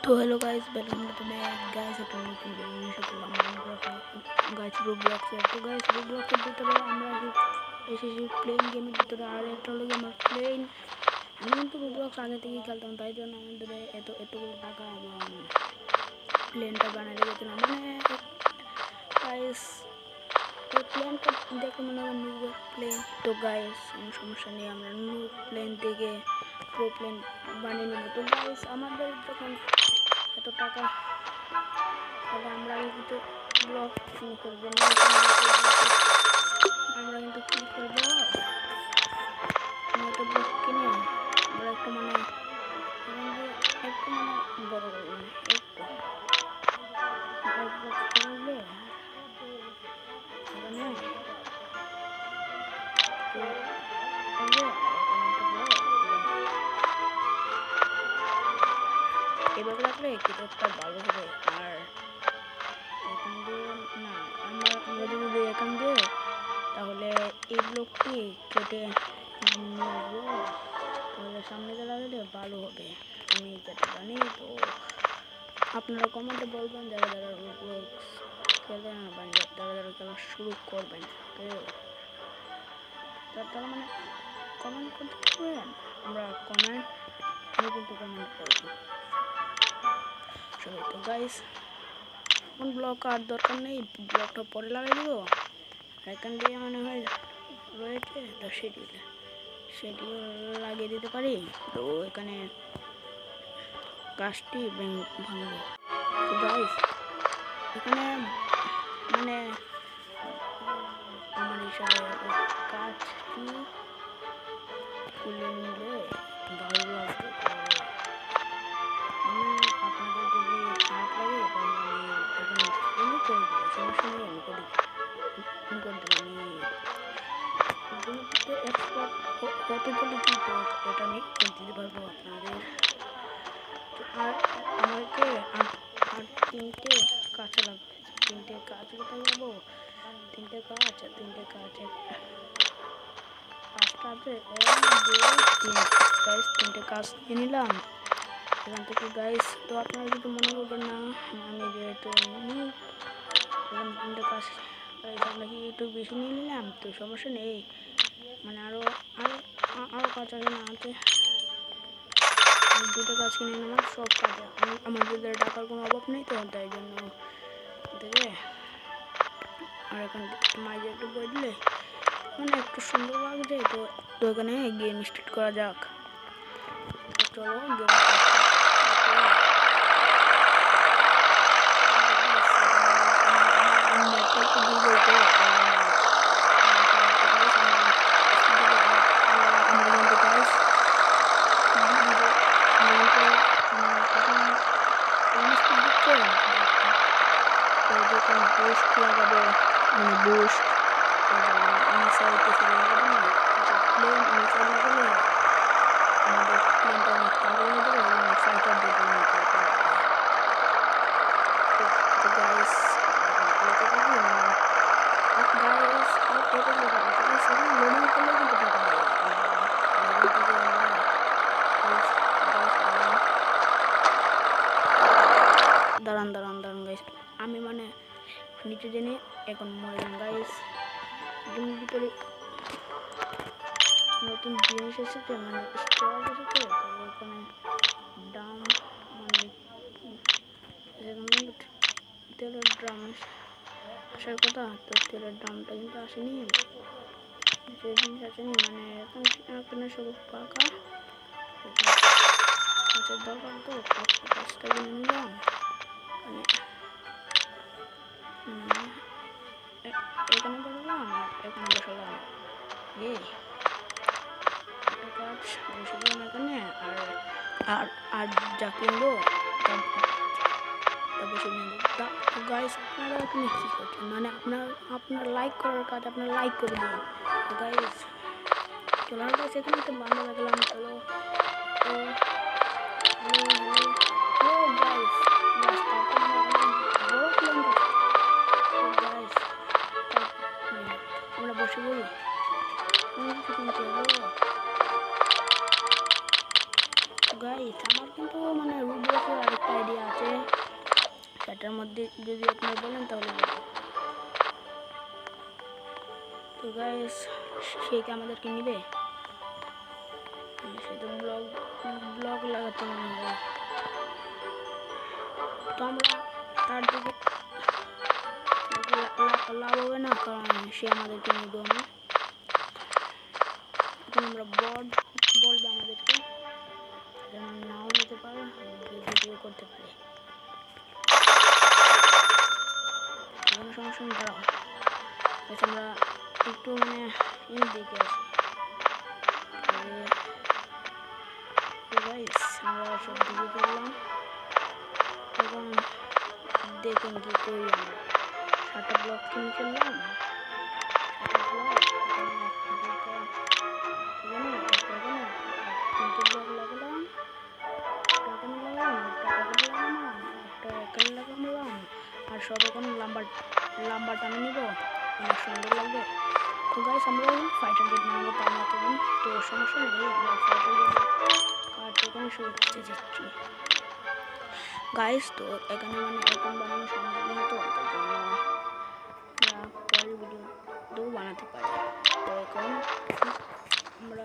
तो hello guys, welcome to the guys একটা নতুন ভিডিও শুরু করলাম। গাইস রোবলক্সে তো গাইস রোবলক্সের ভিতরে আমরা এসেছি প্লেন গেমের ভিতরে। আর একটা হলো আমার প্লেন। আমি কিন্তু রোবলক্স আগে থেকেই খেলতাম, তাই জন্য আমাদের এতগুলো টাকা এবং প্লেনটা বানিয়ে রেখেছিলাম। মানে গাইস এই প্লেনটা দেখে মনে হয় নিউ প্লেন। তো গাইস কোনো সমস্যা নেই, আমরা নিউ প্লেন থেকে প্রো প্লেন বানিয়ে নেব। তো গাইস আমাদের যখন এত টাকা তাহলে আমরা কিন্তু ব্লক কিনে ফেলবো না, আমরা কিন্তু কিনে ফেলবো একটা ব্লক কিনে আমরা একটু একটু বড় করবো, একটু ব্লক করলে এভাবে রাখলে কিবোর্ডটা ভালো হবে। আর এখান দিয়ে না আমরা যদি এখান দিয়ে তাহলে এই ব্লকটি কেটে নেবো, তাহলে সামনে লাগালে ভালো হবে। আমি যেটা জানি, তো আপনারা কমেন্টে বলবেন যারা যারা রোবলক্স খেলেন বা যারা যারা খেলা শুরু করবেন, তারা মানে কমেন্ট করতে পারবেন। আমরা কিন্তু কমেন্ট করবো সবাই। তো গাইস এখন ব্লক আর দরকার নেই, ব্লকটা পরে লাগাই দিব। এখান দিয়ে মনে হয় রয়েছে তো সেটিও লাগিয়ে দিতে পারি। তো এখানে গাছটি ভাঙবো। তো গাইস এখানে মানে আমার হিসাবে গাছটি খুলে নিলে ভালো লাগবে। আপনাদের যদি খারাপ লাগে তাহলে আমি এখানে করে দেবো, সমস্যা নেই, আমি করে দেবো। এক্সপার্ট হতে গেলে কিন্তু এটা আমি করে দিতে পারবো আপনাদের। আর আমাকে আর তিনটে কাঁচা লাগবে, তিনটে কাঁচ কোথায় পাবো? তিনটে কাঁচ পাঁচটা আছে, 1 2 3 গাইস তিনটে কাঁচ নিয়ে নিলাম এখান থেকে গাইস। তো আপনারা যদি মনে করবেন না আমি যেহেতু তিনটে কাজ আমরা কি একটু বেশি নিয়ে নিলাম, তো সমস্যা নেই। মানে আরও কাজ আছে না হাতে, দুটো কাজ কিনে নিলাম, সব কাজে আমাদের টাকার কোনো অভাব নেই, তো তাই জন্য দেখে। আর এখন মাইজে একটু বদলে মানে একটু সুন্দর লাগছে। তো এখানে গেম স্টার্ট করা যাক। চলো গেম বুস্ট লাগাবো, মানে বুস্ট মিসাইল লাগাবো না, প্লেন মিসাইল লাগালে আমাদের প্লেনটা অনেক পাগল হয়ে যাবে এবং ফাইটার দেবে। তো গাইস দাঁড়ান গাইস, আমি মানে নিচে জেনে এখন মরে যান গাইস। গেমের ভিতরে নতুন জিনিস এসেছে, মানে স্টক এসেছে। তো ওখানে দাম মানে তেলের ড্রাম আসার কথা, তো তেলের দামটা কিন্তু আসেনি, যে জিনিস আসেনি। মানে এখানে সব পাকা কাঁচের দরকার, তো কাজটা কিনে নিলাম। মানে এখানে বসালাম, এখানে বসালাম একটা কাজ বসালাম এখানে। আর যা কিনবো তা বসে নিয়ে দেবো। তো গাইস আপনারা এখানে কী করছেন? মানে আপনার লাইক করার কাজ, আপনার লাইক করে দিন। তো গাইস চলো গাইস এখানে একটা বান্ধব রাখলাম। চলো আমরা বসে বলি গাইস। আমার কিন্তু মানে রোবলক্সের আরেকটা আইডিয়া এটার মধ্যে যদি আপনারা বলেন তাহলে বলবো। তো গাইস সে কি আমাদেরকে নিবে? সে তো ব্লগ লাগাতে মনে হয়। তো আমরা তার দিকে লাভ হবে না, কারণ সে আমাদেরকে নিবে না। এখন আমরা বলবে আমাদেরকে, যেন নাও নিতে পারে, ভিডিও করতে পারে। কোনো সমস্যা নেই, দাঁড়াও। আমরা একটু মানে দিকে আছি। আমরা সব দিকে করলাম। এখন দেখুন কি করি আমরা। 7টা ব্লক কিনে ফেললাম। 7টা ব্লক 3টে ব্লক লাগালাম। একটা লাগালাম আর সব এখন লম্বা টানে নিব, অনেক সুন্দর লাগবে। তো গাইস আমরা ফাইটার জেট নিয়ে পাবো, তো সমস্যা নেই, আমরা ফাইটার জেট কাজ এখানে শুরু করতে যাচ্ছি গাইস। তো এখানে মানে এখন বানানো সম্ভব না, তো তার জন্য আমরা পরের ভিডিও বানাতে পারি। তো এখন আমরা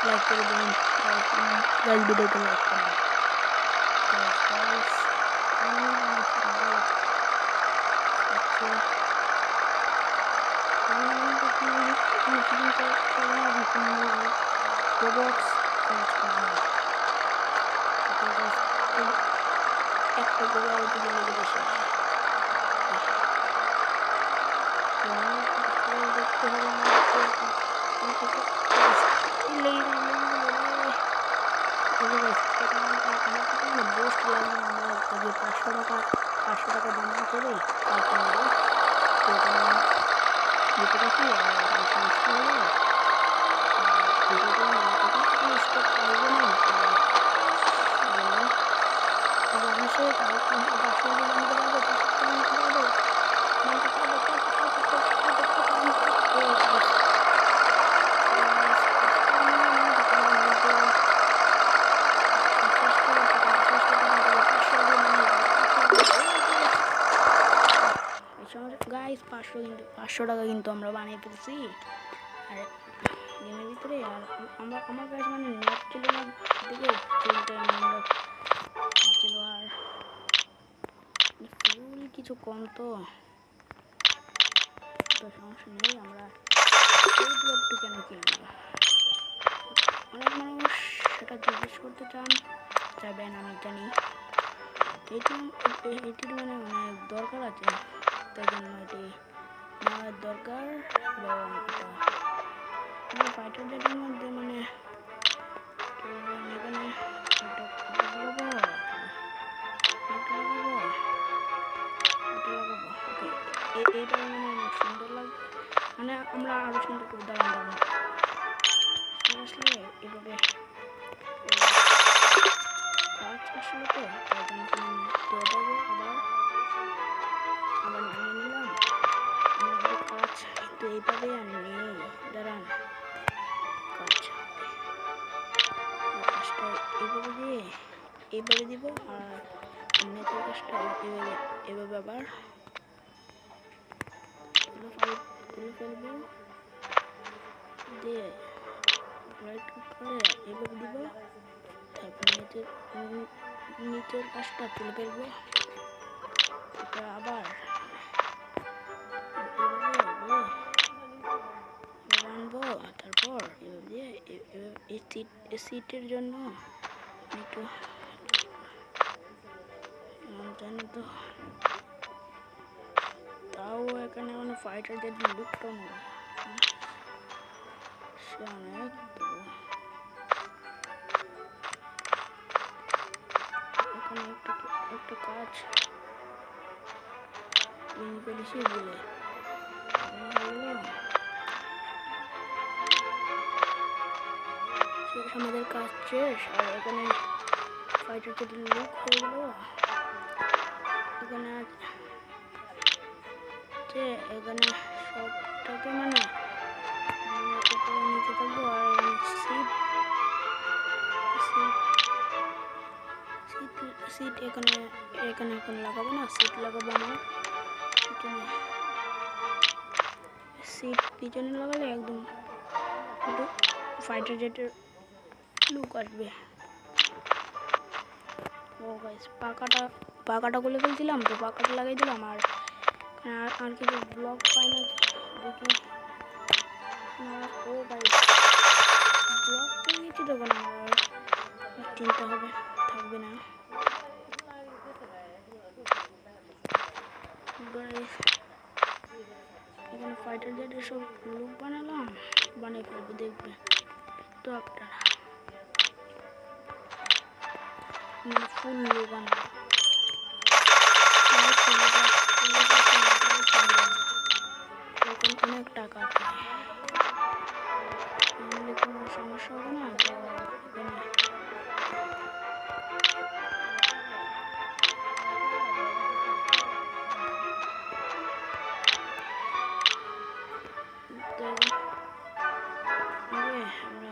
লাইক করে দিন, ভিডিওটা লাইক করুন। একটা গোলা ওদিকে লেগে গেছে। দেখতে হবে বোস্ট লাগবে। আমরা 500 টাকা দাম করে তারপর নিতে রাখি। সমস্যা হলে গাইস 500 টাকা কিন্তু আমরা বানিয়ে ফেলছি আর গেমের ভিতরে। আর আমার কাছে মানে নেট ছিল না, দিকে চলতে আমরা ছিল আর ফুল কিছু কম, তো সমস্যা নেই। আমরা এই ব্লগটি কেন কিনব? অনেক মানুষ সেটা জিজ্ঞেস করতে চাইবেন, আমি জানি। এটির মানে অনেক দরকার আছে, তাই জন্য এটি নেওয়ার দরকার। এবং এটা ফাইটার জেটের মধ্যে মানে এখানে এইটা মানে অনেক সুন্দর লাগবে, মানে আমরা আরো সুন্দর করে দাঁড়ান আসলে এভাবে কাজ আসলে তো আবার নিয়ে নিলাম কাজ। তো এইভাবে আমি নেই, দাঁড়ান কাজটা এইভাবে দিব আর নেটের কাজটা এভাবে আবার তুলে ফেলবো দিয়ে রাইট ক্লিক করে এভাবে দিব। তারপর নিচের কাজটা তুলে ফেলবো, আবার আনবো। তারপর এই সিটের জন্য একটু জানি তো, তাও এখানে মানে ফাইটার জেট লুকটা নেই সে অনেক। তো এখানে একটা কাজ ফেলেছি বলে শেষ, আমাদের কাজ শেষ। আর এখানে ফাইটার যদি লুক হয়ে গেল, এখানে আছে, এখানে সবটাকে মানে উপরে নিচে থাকবো। আর এখানে সিট এখানে এখন লাগাবো না, সিট লাগাবো আমার পিছনে। সিট পিছনে লাগালে একদম ফাইটার জেটের লুক আসবে। ও গাইস, পাকাটা খুলে ফেলছিলাম, তো পাকাটা লাগাই দিলাম। আর কিছু ব্লক পাই না দেখি। ও গাইস, ব্লক পেয়ে গেছি, তখন আমার চিন্তা হবে থাকবে না। এখানে ফাইটার জেটের সব লুক বানালাম, বানিয়ে ফেলবো, দেখবে তো আপনারা। ফুল লুক বানাবো, এখন অনেক টাকা পায়, কোনো সমস্যা হবে না। তো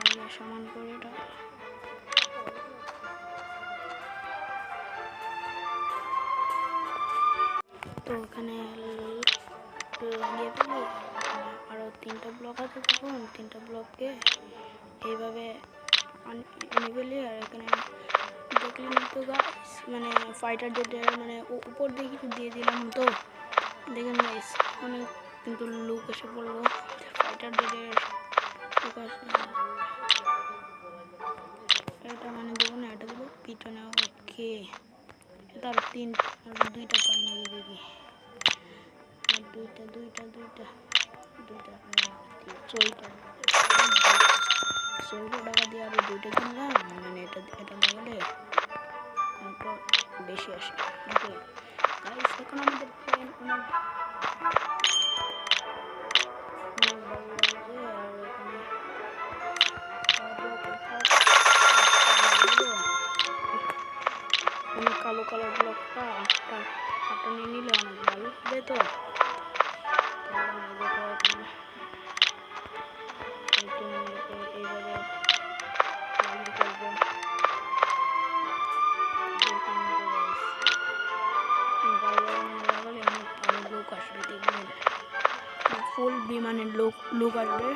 আমরা সমান করে এটা তো ওখানে লাগিয়ে ফেলি। আরও 3টা ব্লক আছে, তখন 3টা ব্লককে এইভাবে এনে ফেলি। আর এখানে দেখলেন তো গাইস, মানে ফাইটার জেটের মানে উপর দিয়ে কিছু দিয়ে দিলাম, তো দেখেন গাইস অনেক কিন্তু লুক এসে পড়লো ফাইটার জেটের। এটা মানে দেবো না, এটা দেবো পিছনে। ওকে, এটা আর 2টা পাই নাকি দেখি। দুইটা 16 টাকা দিয়ে আরো 2টা কিনলাম। মানে এটা লাগালে কন্ট্রোল বেশি আসে। ওকে গাইস, এখন আমাদের প্ল্যান অনেক ভালো লাগছে। আর এখানে কালো কালার ব্লকটা আটটা নিয়ে নিলে অনেক ভালো হবে। তো এইভাবে লাগালে অনেক লোক আসবে, দেখবেন ফুল বিমানের লোক আসবে।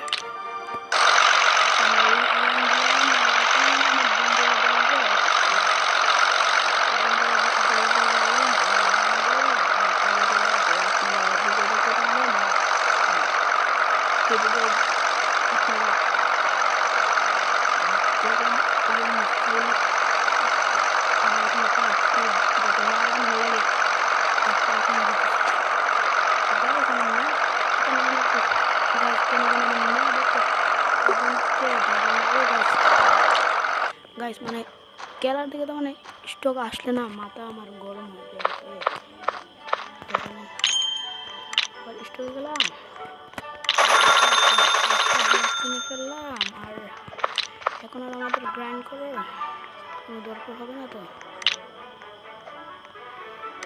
গাইস, মানে কেরার থেকে তো মানে স্টক আসলে না মাথা আমার গরম হয়ে যায়। স্টক গেলাম, কিনে ফেললাম। আর এখন আর আমাদের গ্রাইন্ড করে কোনো দরকার হবে না। তো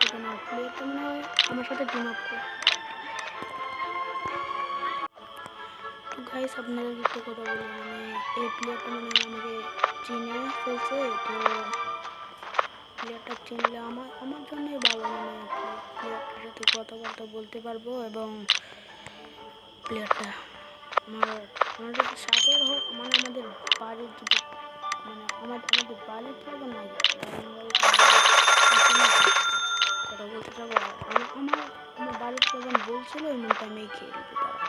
এখানে প্লেয়ারটা মনে হয় আমার সাথে টিম আপ করে। তো গাইস, আপনাদের একটা কথা বলি, মানে এই প্লেয়ারটা মানে আমাকে চিনে ফেলছে। তো প্লেয়ারটা চিনলে আমার জন্যই ভালো, মানে প্লেয়ারটার সাথে কথাবার্তা বলতে পারবো। এবং প্লেয়ারটা আমাদের সাথে হোক, মানে আমাদের বাড়ির যদি মানে আমাদের বাড়ির থাকবে না, কথা বলতে থাকবো। আমার বাড়ির প্রধান বলছিল এমন টাইমেই খেলবে তারা।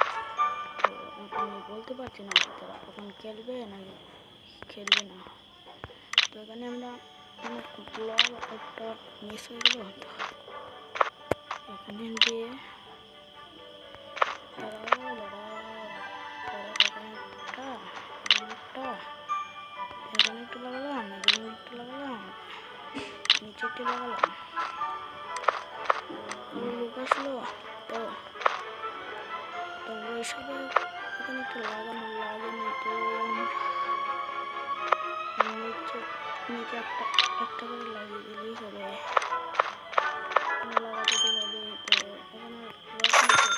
তো আমি বলতে পারছি না তারা কখন খেলবে নাকি খেলবে না। তো এখানে আমরা ব্লগ একটা মিস হয়ে গেল। এখানে দিয়ে এখানে একটু লাগালাম, এখানে একটু লাগালাম, নিচে একটু লাগালাম। লোক আসলো, তো এসবে এখানে একটু লাগানো লাগেনি। তো নিচে একটা করে লাগিয়ে দিলেই হবে, লাগাতে তো হবে। তো এখানে রড নিচে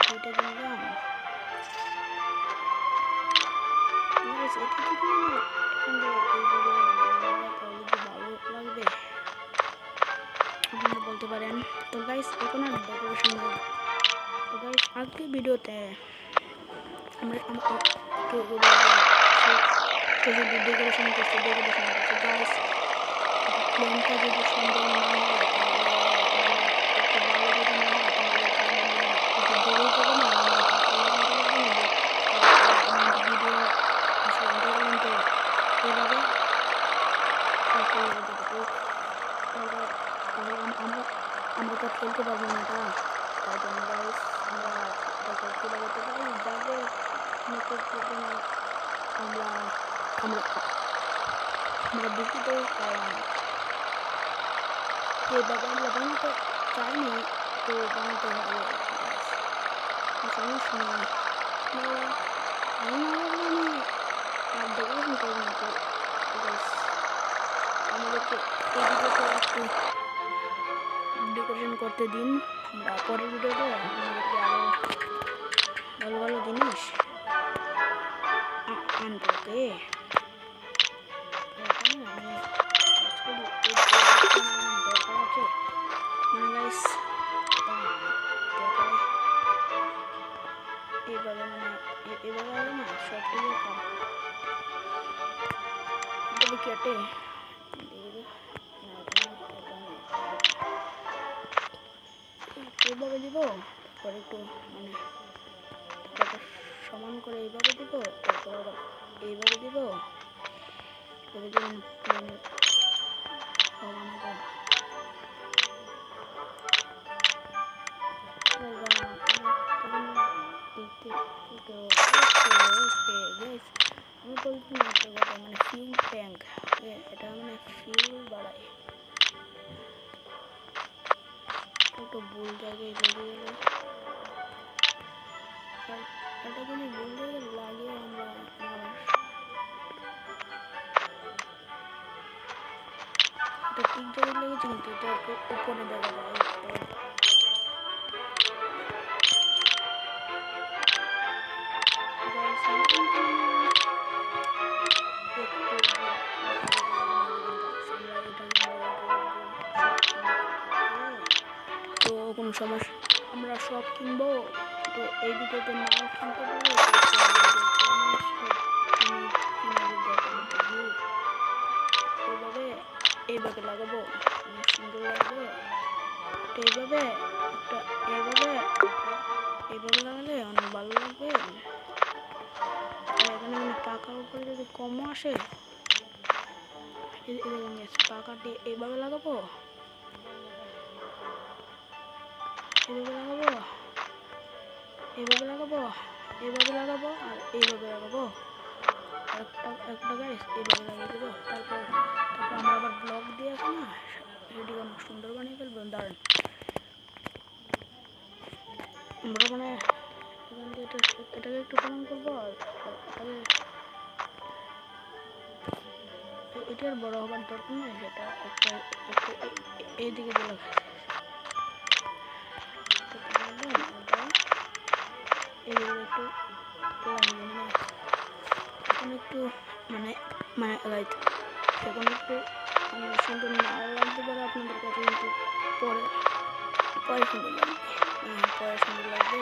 দুইটা দিলাম। এটা যদি মানে এখান থেকে এইভাবে তাহলে কি ভালো লাগবে আপনারা বলতে পারেন। তো গাইস এখন আর ডেকোরেশন নেই। তো গাইস আজকে ভিডিওতে আমরা ডেকোরেশন করছি গাইস। প্লেনটা যদি সুন্দর না হয় তাহলে একটু ভালো যদি না হয় তাহলে একটু দূরেই যাবে না ভিডিও দেখলেন তো এইভাবে আমরা তো খেলতে পারবো না এটা, তাই জন্য গাইস আমরা এটা করতে পারতে পারি যাবে আমরা আমরা আমরা দুঃখিত, কারণ এইভাবে আমরা বানাতে চাইনি, তো বানাতে হবে সমস্যা নেই। আমি আর ডেকোরেশন করবো না। তো আমাদেরকে এই ভিডিওতে একটু ডেকোরেশন করতে দিন, আমরা পরের ভিডিওতে আমাদেরকে আরও ভালো ভালো জিনিস আনতে ওকে। দরকার আছে মানে গাইস এইভাবে মানে এভাবে হবে না, সব কিছু তবে কেটে এইভাবে দিব, তারপর একটু মানে সমান করে এইভাবে দিব, তারপর আবার এইভাবে দিব, তবে যেমন আমি বলছি না একটা কথা, মানে ফিউল ট্যাঙ্ক, এটা মানে ফিউল বাড়ায়। একটু ভুল জায়গায় লেগে গেল, এটা যদি ভুল জায়গায় লাগে আমরা এটা ঠিক জায়গায় লেগেছে, কিন্তু এটা উপরে দেখা যায়। তো কোনো সমস্যা আমরা সব কিনবো, তো এই ভিডিওতে নাও কিনতে পারবো, এইভাবে লাগাবো, অনেক সুন্দর লাগবে। তো এইভাবে লাগালে অনেক ভালো লাগবে। এখানে মানে পাকার উপরে যদি কমও আসে, পাকাটি এইভাবে লাগাবো, এইভাবে লাগাবো আর এইভাবে লাগাবো, একটা গাইস এইভাবে লাগিয়ে দেবো। তারপর আমরা আবার ব্লক দিয়ে আসি না, সেটিকে অনেক সুন্দর বানিয়ে ফেলবো। দাঁড়ান আমরা মানে এখান থেকে এটাকে একটু সমান করবো, আর এটার বড় হবার দরকার নেই, সেটা একটা এইদিকে দিলে একটু এখন একটু মানে এখন একটু সুন্দর না লাগতে পারে আপনাদের কাছে, কিন্তু পরে সুন্দর লাগবে। পরে সুন্দর লাগবে,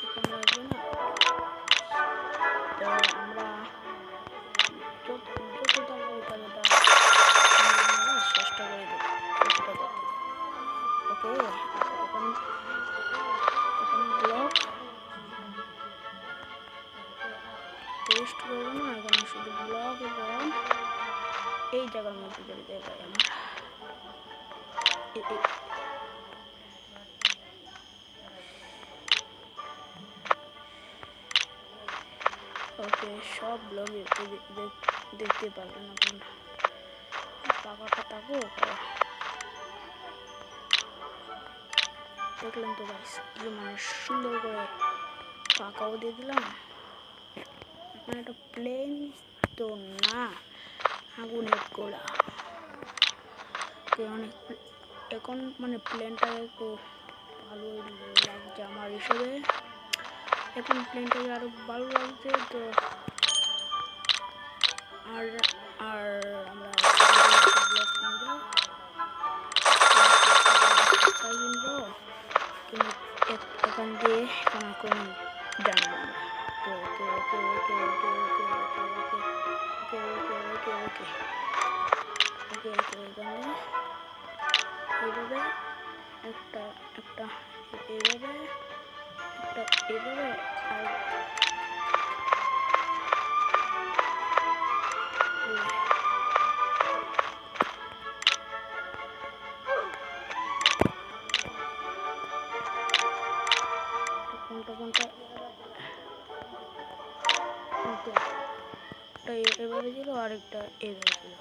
এখন লাগবে না। তো আমরা যত তাড়াতাড়ি পারে চেষ্টা করে দেবো, ওকে। এখন ব্লক টেস্ট করবো না, এখন শুধু ব্লক এবং এই জায়গার মধ্যে যদি দেখাই আমরা ওকে, সব ব্লগে দেখতে পারবেন আপনারা। পাকাটা থাকুক, দেখলেন তো গাইস কি মানে সুন্দর করে পাকাও দিয়ে দিলাম। মানে এটা প্লেন তো না, আগুনের গোলা অনেক এখন মানে প্লেনটা একটু ভালোই লাগছে আমার হিসেবে। এখন প্লেনটাকে আরো ভালো লাগছে তো। আর আর আমরা কিনবো কিন্তু এখান দিয়ে এখন জানবো আমরা। ওকে ওকে ওকে ওকে ওকে ওকে ওকে ওকে ওকে ওকে ওকে ওকে এখানে এইভাবে একটা একটা এইভাবে একটা এইভাবে আর কোনটা কোনটা ওকে একটা এভাবে ছিল আর একটা এভাবে ছিল।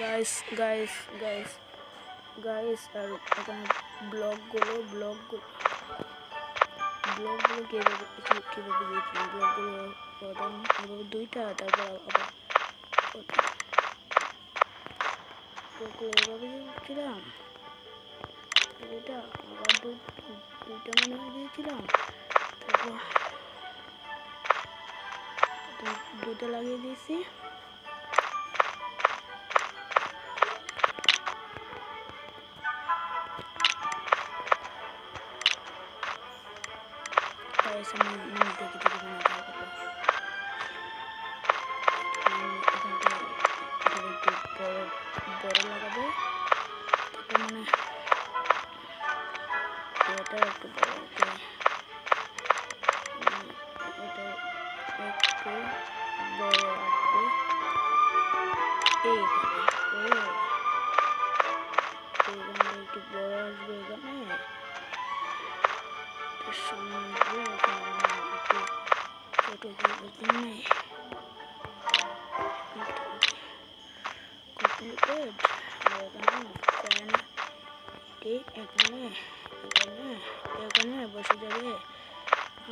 গাইস গাইস গাইস গাইস আর এখানে ব্লগগুলো কীভাবে দিয়েছিলাম ব্লগগুলো প্রথম এভাবে দুইটা তারপর আবার ব্লগগুলো এভাবে দিয়েছিলাম দুইটা আবার দুইটা মনে হয় দিয়েছিলাম তারপর দুটো লাগিয়ে দিয়েছি। ऐसा नहीं देखी थी मैंने বড় লাগাবো তারপর মানে এটা একটু বড় ওকে এটা একটু বড় আসবে এখানে একটু বড় আসবে এখানে সামনে একটু ছোট এখানে কমপ্লিটেড এখানে এখানে এখানে বসে যাবে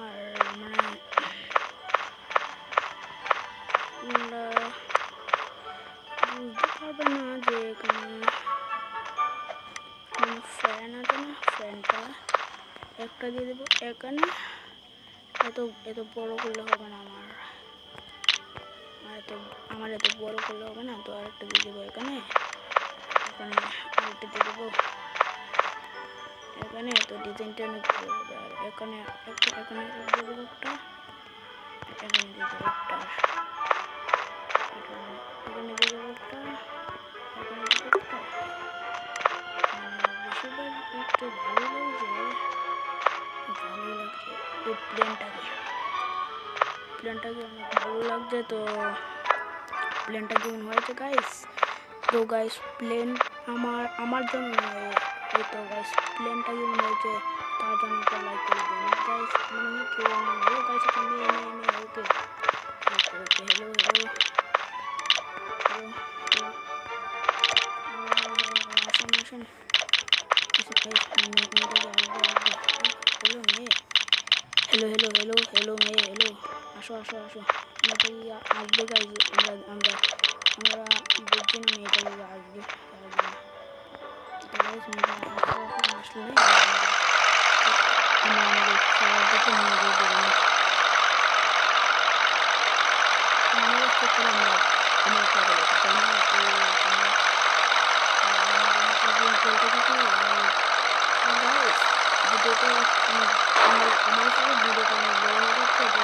আর মানে বুঝতে পারবে না যে এখানে ফ্যান আছে না ফ্যানটা একটা দিয়ে দেবো এখানে। এত বড় করলে হবে না আমার এত বড় করলে হবে না তো আরেকটা দিয়ে দেবো এখানে আরেকটা দিয়ে দেবো এখানে তো ডিজাইনটা অনেক ভালো হবে। আর এখানে এখানে দিয়ে দেবো একটা এখানে দিয়ে দেবো একটা এখানে দিয়ে দেবো একটা এখানে দিয়ে দেবো একটা বেশিরভাগ একটু ভালো লাগছে এই প্লেনটাকে অনেক ভালো লাগছে তো প্লেনটা কেমন হয়েছে গাইস। তো গাইস প্লেন আমার জন্য এই তো গাইস প্লেনটা কেমন হয়েছে তার জন্য একটা লাইক করে দিন গাইস। মনে হয় কেউ হ্যালো গাইস একটা মেয়ে ওকে ওকে ওকে হ্যালো হ্যালো আসেন আসেন হ্যালো হ্যালো হ্যালো হ্যালো মেয়ে হ্যালো আসো আসো আসো মেয়েটা আসবে গাইজ আমরা বুঝছি না মেয়েটা আসবে আসলে আমরা আমাদের খাওয়ার দিকে নিয়ে গিয়ে দেবেন আমরা খাবো ভিডিওটা আমার সাথে ভিডিওটা অনেক বড় হয়ে যাচ্ছে তো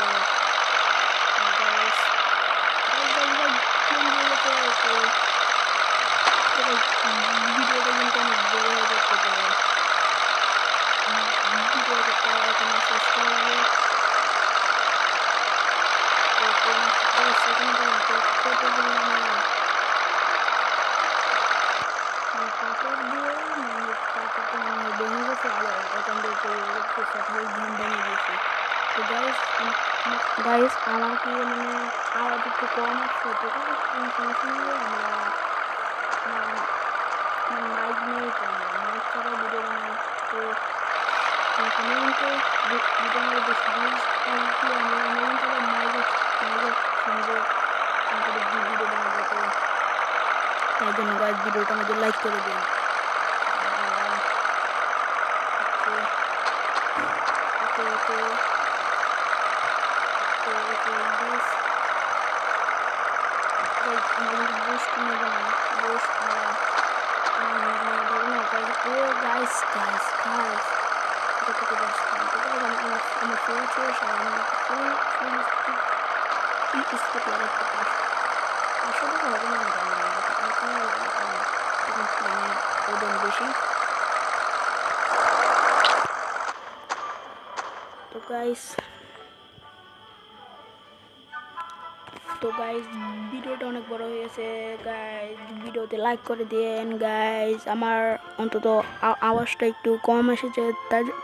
ভিডিওটা কিন্তু অনেক বড় হয়ে যাচ্ছে তো ভিডিওটা এখানে শেষ করা হবে গাইস আমার কি মানে আওয়াজ একটু কম আসছে তো সমস্যা নেই আমরা মাইক নিয়ে মাইক ছাড়া ভিডিও বানাই তো ভিডিও বেশি কি আমরা কিন্তু মাইকে শুনবো আমাদের ভিডিও বানাবো তো তাই জন্য গাইস ভিডিওটা আমাদের লাইক করে দিন। ওকে বুস্ট নেব না বুস্ট গাইস আমার ফুল শেষ আমার ফুল স্পিড লাগাতে পারি আসলে তো হবে না ওজন বেশি তো গাইস ভিডিওটা অনেক বড় হয়ে গেছে গাইস ভিডিওতে লাইক করে দিন গাইস আমার অন্তত আওয়াজটা একটু কম এসেছে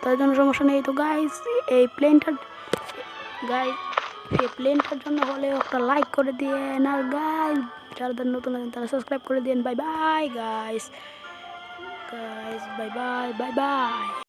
তার জন্য সমস্যা নেই তো গাইস এই প্লেনটার জন্য হলে একটা লাইক করে দিন আর গাইস যারা নতুন আছেন তারা সাবস্ক্রাইব করে দিন bye bye guys bye bye